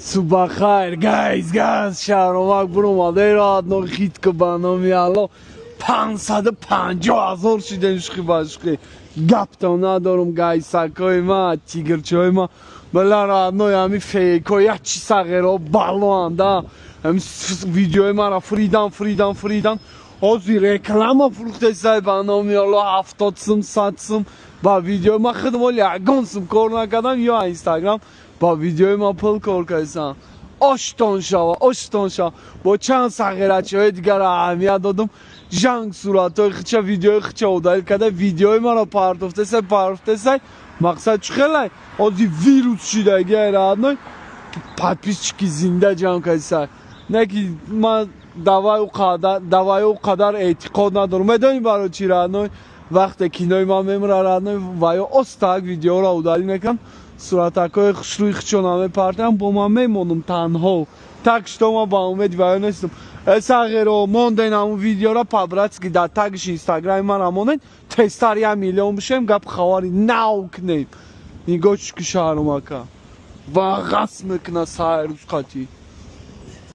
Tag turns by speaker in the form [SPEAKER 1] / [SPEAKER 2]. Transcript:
[SPEAKER 1] صبح خیر گایز شهرامک برو اومده راحت خیت که برنامه الان 550,000 شده نشخی باشخی گپ تا ندارم گایز سکای ما تیگرچای ما بلا راحت همی فیکای چی سغیره بالو هنده همی ویدیوی ما را فریدن آزی رکلام فروخته سای برنامه الان 70 100 با ویدیو ما خدمال یگانسم کار نکردم یا اینستاگرام با ویدیوی ما پل کار کردم آشتان شوا با چند سغیرچه های دیگر را اهمیت دادم جنگ صورت های خچه ویدیوی خچه اودایل کده ویدیوی ما را پرتفته سای مقصد چه خیلی آزی ویروس شده گه راحت نای پتپیس چکی زنده جنگ کردم نه که من دوای او قدر اعتقاد ندارم میدونی برای چی راحت نای وقتی کینای ما میمره راحت نای و یا استاک ویدیو را اودایل میکنم صورتکای روی خچونامه پرتم با من میمونم تنها تکش تو ما با امید ویو نیستم سغیر و موندین همون ویدیو را پابراتسکی در تگش اینستاگرام من را موندین تستر 1 میلیون بشیم گپ خواری ناو کنیم نگاه چی که شهرامکه و غصب میکنه سایر روز قطعی